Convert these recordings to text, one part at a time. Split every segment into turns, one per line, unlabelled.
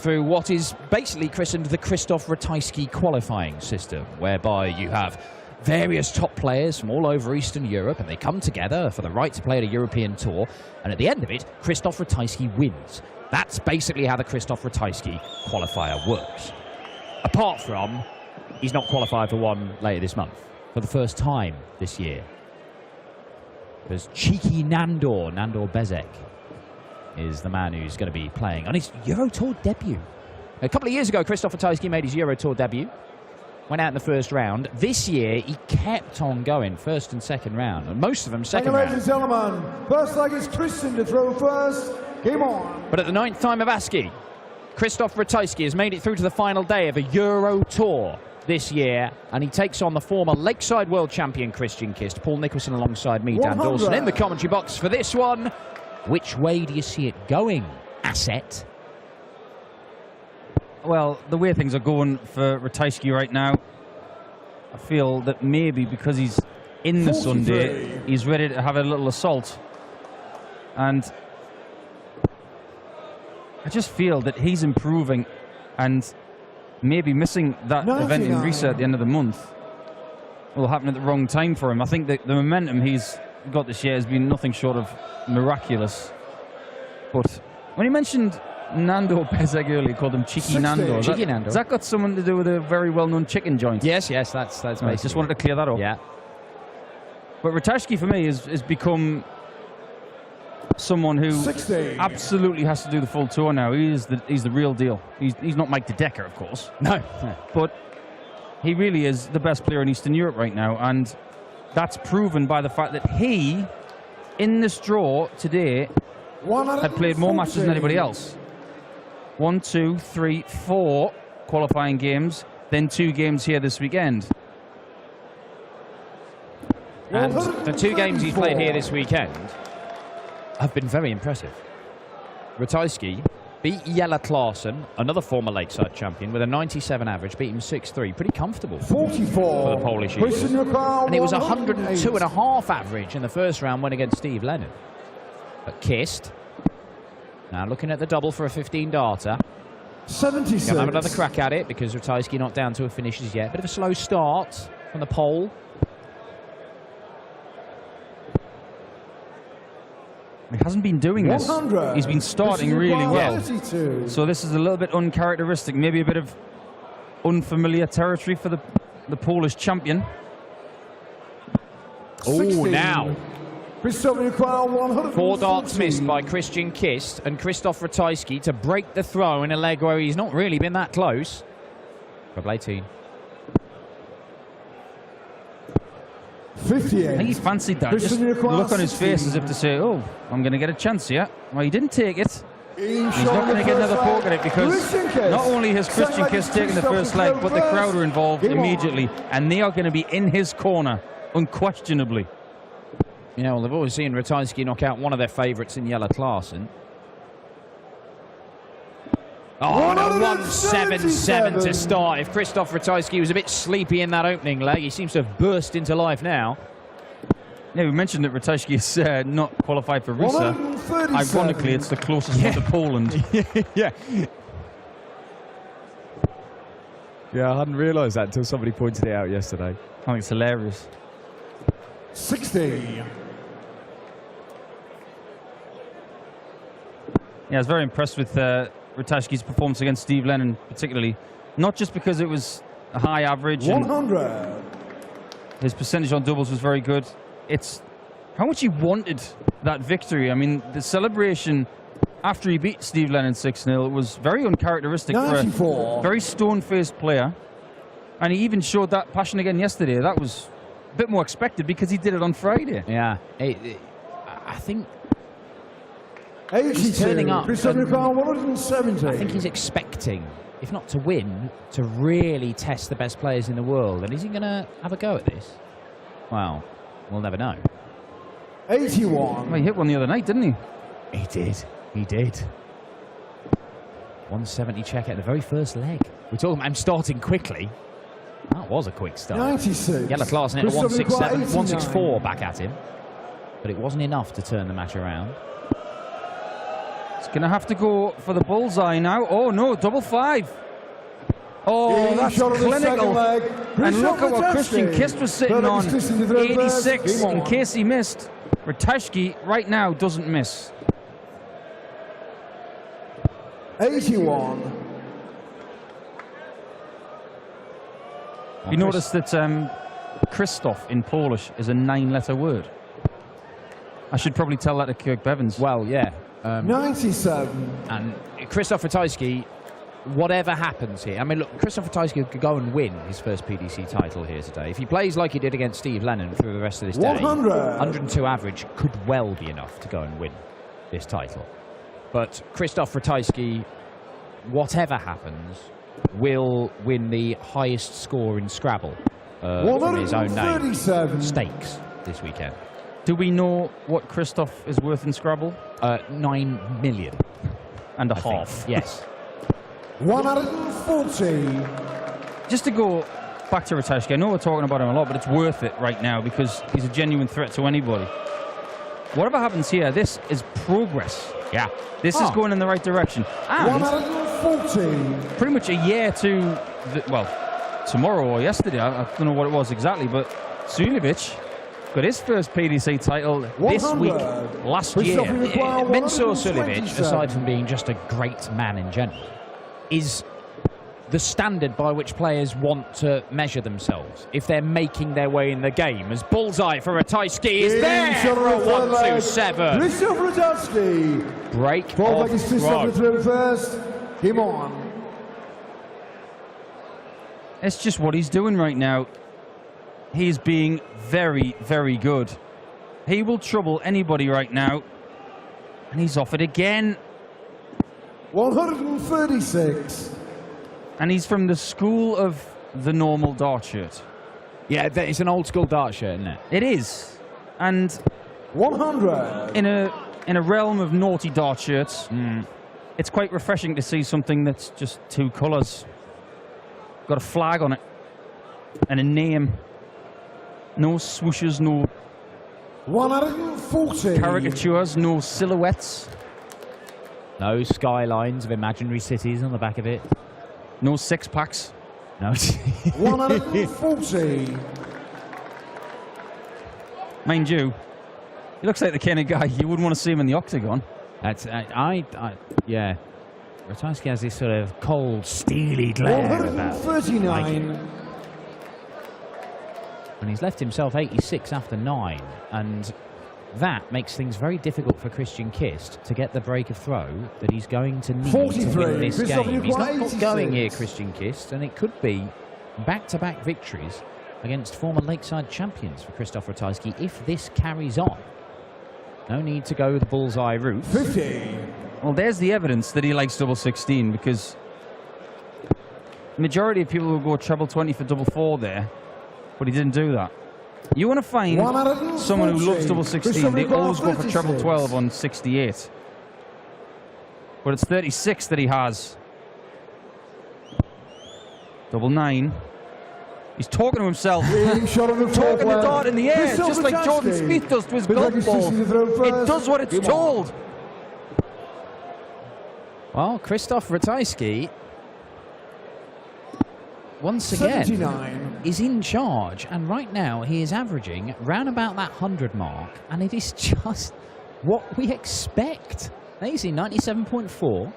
through what is basically christened the Krzysztof Ratajski qualifying system, whereby you have various top players from all over Eastern Europe, and they come together for the right to play at a European tour, and at the end of it, Krzysztof Ratajski wins. That's basically how the Krzysztof Ratajski qualifier works. Apart from, he's not qualified for one later this month, for the first time this year. Because cheeky Nandor Bezek, is the man who's going to be playing on his Euro Tour debut. A couple of years ago, Krzysztof Ratajski made his Euro Tour debut. Went out in the first round. This year, he kept on going, first and second round. And most of them second round.
Ladies and gentlemen, first leg is Christian to throw first. Game on.
But at the 9th time of ASCII, Krzysztof Ratajski has made it through to the final day of a Euro Tour this year, and he takes on the former Lakeside World Champion Christian Kist. Paul Nicholson alongside me, Dan Dawson, in the commentary box for this one. Which way do you see it going, Asset?
Well, the way things are going for Ratajski right now, I feel that maybe because he's in the Sunday, he's ready to have a little assault. And I just feel that he's improving, and maybe missing that event in Riesa at the end of the month will happen at the wrong time for him. I think that the momentum he's got this year has been nothing short of miraculous. But when he mentioned Nando Bezek earlier, called him Cheeky Nando. Has that got something to do with a very well-known chicken joint?
Yes, that's
I just wanted to clear that up.
Yeah.
But Ratajski, for me, has become someone who absolutely has to do the full tour now. He's the real deal. He's not Mike de Decker, of course.
No.
But he really is the best player in Eastern Europe right now, and that's proven by the fact that he, in this draw today, had played more matches than anybody else. 1, 2, 3, 4 qualifying games, then 2 games here this weekend.
And the 2 games he's played here this weekend have been very impressive. Ratajski beat Jelle Klaassen, another former Lakeside champion, with a 97 average, beat him 6-3. Pretty comfortable
44
for the Polish users. And it was 102.5 average in the first round, went against Steve Lennon. But Kist, now looking at the double for a 15-darter.
76.
Gonna have another crack at it, because Ratajski not down to a finish as yet. Bit of a slow start from the pole.
He hasn't been doing this. He's been starting really well.
32.
So this is a little bit uncharacteristic, maybe a bit of unfamiliar territory for the Polish champion.
Oh, now.
4
darts missed by Christian Kist and Krzysztof Ratajski to break the throw in a leg where he's not really been that close. Double 18.
58.
I think he fancied that. Just look on his face as if to say, oh, I'm going to get a chance here. Well, he didn't take it. He's not going to get another poke at it, because not only has Christian Kist taken the first leg, but the crowd are involved immediately, and they are going to be in his corner, unquestionably.
You know, well, they've always seen Ratajski knock out one of their favourites in Jelle Klaassen. Oh, and a 1-7-7 to start. If Krzysztof Ratajski was a bit sleepy in that opening leg, he seems to have burst into life now.
Yeah, we mentioned that Ratajski is not qualified for Riesa. Ironically, it's the closest one to Poland.
Yeah, I hadn't realised that until somebody pointed it out yesterday.
I think it's hilarious.
60.
Yeah, I was very impressed with Ratajski's performance against Steve Lennon, particularly. Not just because it was a high average.
100.
His percentage on doubles was very good. It's how much he wanted that victory. I mean, the celebration after he beat Steve Lennon 6-0 was very uncharacteristic
94.
for a very stone-faced player. And he even showed that passion again yesterday. That was a bit more expected because he did it on Friday.
Yeah, I think he's turning up.
170.
I think he's expecting, if not to win, to really test the best players in the world. And is he going to have a go at this? Well, we'll never know.
81.
Well, he hit one the other night, didn't he?
He did. He did. 170 check at the very first leg. We're talking about him starting quickly. That was a quick start.
96.
Jelle Klaassen hit a 167, 164 back at him. But it wasn't enough to turn the match around.
It's going to have to go for the bullseye now. Oh, no, double 5. Oh, that's clinical. And look at what Christian Kist was sitting on. 86 in case he missed. Ratajski right now doesn't miss.
81.
You notice that Krzysztof in Polish is a 9-letter word. I should probably tell that to Kirk Bevins.
Well, yeah.
97.
And Krzysztof Ratajski, whatever happens here, I mean, look, Krzysztof Ratajski could go and win his first PDC title here today. If he plays like he did against Steve Lennon through the rest of this day, 102 average could well be enough to go and win this title. But Krzysztof Ratajski, whatever happens, will win the highest score in Scrabble from his own name. Stakes this weekend.
Do we know what Krzysztof is worth in Scrabble?
9 million.
And a half.
Yes.
140.
Just to go back to Ratajski, I know we're talking about him a lot, but it's worth it right now because he's a genuine threat to anybody. Whatever happens here, this is progress.
Yeah.
This is going in the right direction. And
140.
pretty much a year to, tomorrow or yesterday, I don't know what it was exactly, but Suljevic got his first PDC title this week, last year.
Mensur Suljevic, aside from being just a great man in general, is the standard by which players want to measure themselves if they're making their way in the game. As bullseye for Ratajski is there for a 1-2-7.
Krzysztof Ratajski.
Break
Ball
off
back is Krzysztof through first. Game on.
It's just what he's doing right now. He's being very, very good. He will trouble anybody right now. And he's off it again.
136.
And he's from the school of the normal dart shirt.
Yeah, it's an old school dart shirt, isn't it?
It is. And
100.
in a realm of naughty dart shirts, it's quite refreshing to see something that's just 2 colours. Got a flag on it. And a name. No swooshes, no
140.
caricatures, no silhouettes.
No skylines of imaginary cities on the back of it.
No 6-packs.
No.
140.
Mind you, he looks like the kind of guy you wouldn't want to see him in the octagon.
That's yeah. Ratajski has this sort of cold, steely glare about him.
139.
And he's left himself 86 after 9, and that makes things very difficult for Christian Kist to get the break of throw that he's going to need to win this game. He's not got going here, Christian Kist, and it could be back-to-back victories against former Lakeside champions for Krzysztof Ratajski if this carries on. No need to go the bullseye route.
50.
Well, there's the evidence that he likes double 16, because the majority of people will go treble 20 for double 4 there, but he didn't do that. You want to find someone who loves double 16, they always go for treble 12 on 68. But it's 36 that he has. Double 9. He's talking to himself. Talking the dart in the air, just like Jordan Spieth does to his golf ball. It does what it's told.
Well, Krzysztof Ratajski, once again,
79.
is in charge, and right now he is averaging round about that 100 mark, and it is just what we expect. Now you see 97.4,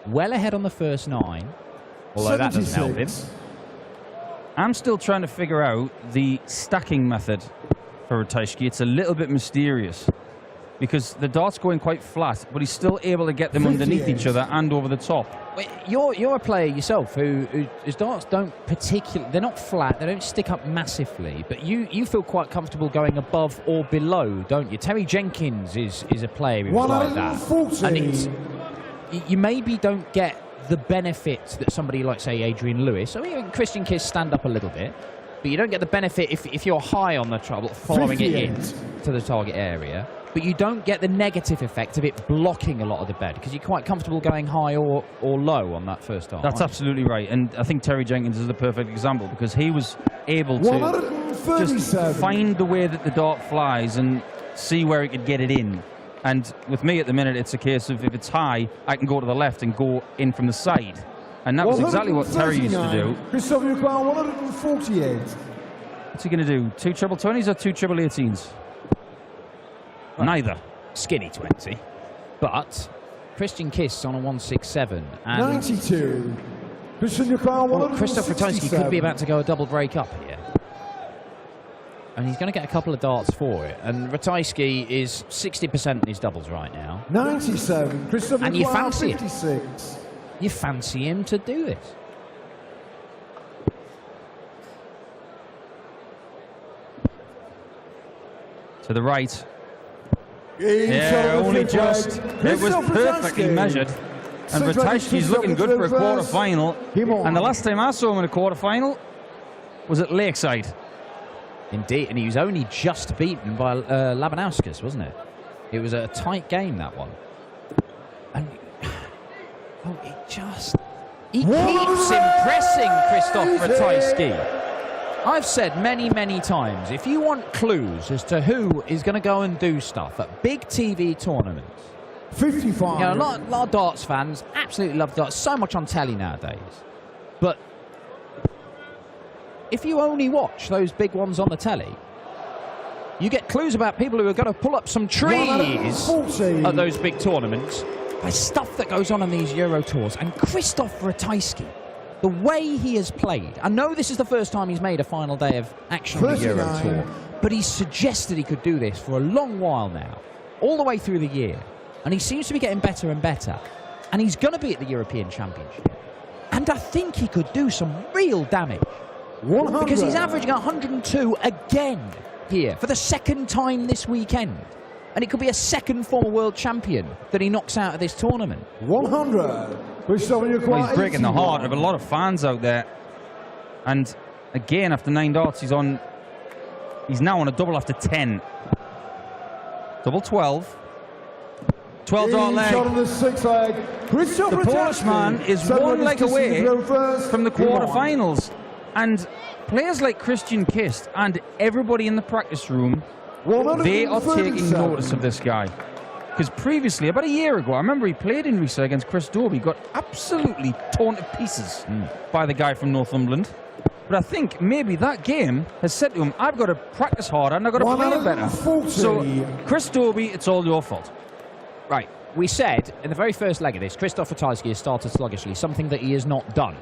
well ahead on the first 9, although that doesn't help him.
I'm still trying to figure out the stacking method for Ratajski. It's a little bit mysterious because the dart's going quite flat, but he's still able to get them underneath each other and over the top.
You're a player yourself whose darts don't particularly, they're not flat, they don't stick up massively, but you feel quite comfortable going above or below, don't you? Terry Jenkins is a player who's like that. And it's, you maybe don't get the benefit that somebody like, say, Adrian Lewis, I mean, Christian Kist stand up a little bit, but you don't get the benefit if you're high on the trouble, following it in to the target area. But you don't get the negative effect of it blocking a lot of the bed because you're quite comfortable going high or low on that first dart.
That's absolutely right. And I think Terry Jenkins is the perfect example because he was able to just find the way that the dart flies and see where he could get it in. And with me at the minute, it's a case of if it's high, I can go to the left and go in from the side. And that was exactly what Terry used to do.
Christophe Leclerc, 148.
What's he going to do? 2 treble 20s or 2 treble 18s?
Well,
neither.
Skinny 20. But Christian Kist on a 167. And
92. Christian Leclerc,
well, Christoph Ratajski could be about to go a double break up here. And he's going to get a couple of darts for it. And Ratajski is 60% in his doubles right now.
97. Christophe
And you
Leclerc,
fancy
56.
You fancy him to do this?
To the right.
Yeah,
only just. It was perfectly measured. And Ratajski's looking good for a quarter-final. And the last time I saw him in a quarter-final was at Lakeside.
Indeed, and he was only just beaten by Labanauskas, wasn't it? It was a tight game, that one. And he keeps impressing Christoph Ratajski. I've said many, many times, if you want clues as to who is going to go and do stuff at big TV tournaments,
55.
you know, a lot of darts fans absolutely love darts, so much on telly nowadays. But if you only watch those big ones on the telly, you get clues about people who are going to pull up some trees at those big tournaments by stuff that goes on these Euro tours. And Christoph Ratajski, the way he has played, I know this is the first time he's made a final day of action on the Euro Tour, but he's suggested he could do this for a long while now, all the way through the year. And he seems to be getting better and better. And he's going to be at the European Championship. And I think he could do some real damage.
100.
Because he's averaging 102 again here for the second time this weekend. And it could be a second former world champion that he knocks out of this tournament.
100.
Well, he's breaking the heart of a lot of fans out there. And again, after 9 darts, he's now on a double after 10. Double 12. 12 dart leg.
On the 6 leg.
The Polish man is 1 leg away from the quarterfinals. And players like Christian Kist and everybody in the practice room, they are taking notice of this guy. Because previously, about a year ago, I remember he played in Risa against Chris Dobie, got absolutely torn to pieces by the guy from Northumberland. But I think maybe that game has said to him, I've got to practice harder and I've got to play better. So, Chris Dobie, it's all your fault.
Right, we said in the very first leg of this, Christoph Ratajski has started sluggishly, something that he has not done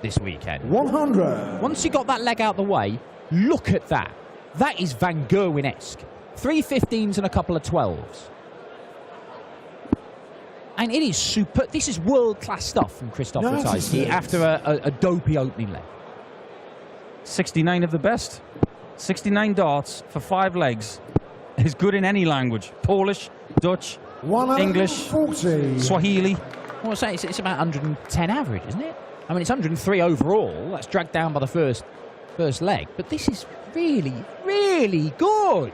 this weekend.
100.
Once you got that leg out the way, look at that. That is Van Gerwen-esque. 3 15s and a couple of 12s. And it is super. This is world-class stuff from Christoph Ratajski after a dopey opening leg.
69 of the best. 69 darts for 5 legs is good in any language. Polish, Dutch, English, Swahili.
Well, I say it's about 110 average, isn't it? I mean, it's 103 overall. That's dragged down by the first leg. But this is really, really good.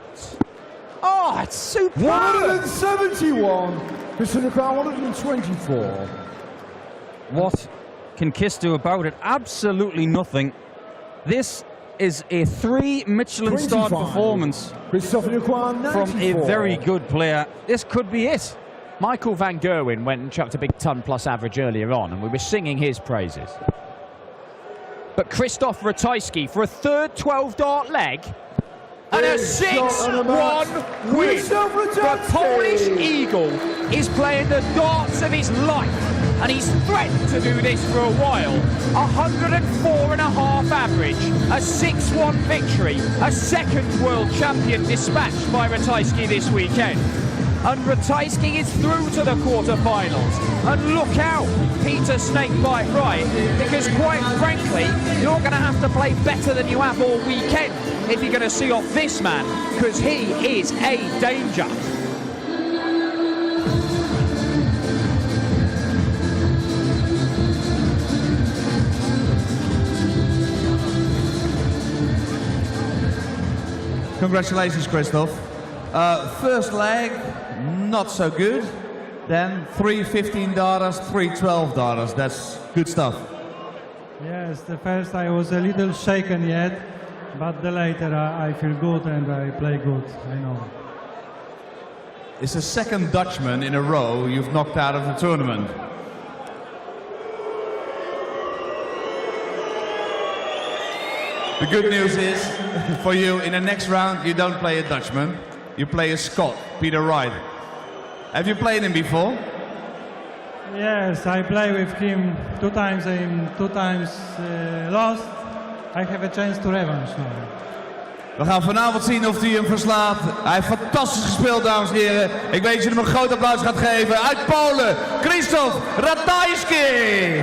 Oh, it's superb.
171. Christian Leclerc, 124.
What can Kist do about it? Absolutely nothing. This is a 3 Michelin-starred performance from a very good player. This could be it.
Michael Van Gerwen went and chucked a big ton-plus average earlier on, and we were singing his praises. But Christoph Ratajski for a third 12-dart leg and a 6-1 win. The Polish Eagle is playing the darts of his life, and he's threatened to do this for a while. 104.5 average, a 6-1 victory, a second world champion dispatched by Ratajski this weekend. And Ratajski is through to the quarterfinals. And look out, Peter Snakebite right, because quite frankly, you're going to have to play better than you have all weekend if you're going to see off this man, because he is a danger.
Congratulations, Christoph. First leg, not so good. Then 3 15-darters, 3 12-darters. That's good stuff.
Yes, the first I was a little shaken yet, but the later I feel good and I play good, I know.
is the second Dutchman in a row you've knocked out of the tournament. The good news is, for you, in the next round you don't play a Dutchman, you play a Scot, Peter Wright. Have you played him before?
Yes, I play with him 2 times and 2 times lost. I have a chance to revanche now.
We gaan vanavond zien of hij hem verslaat. Hij heeft fantastisch gespeeld, dames en heren. Ik weet dat je hem een groot applaus gaat geven. Uit Polen, Kist Ratajski.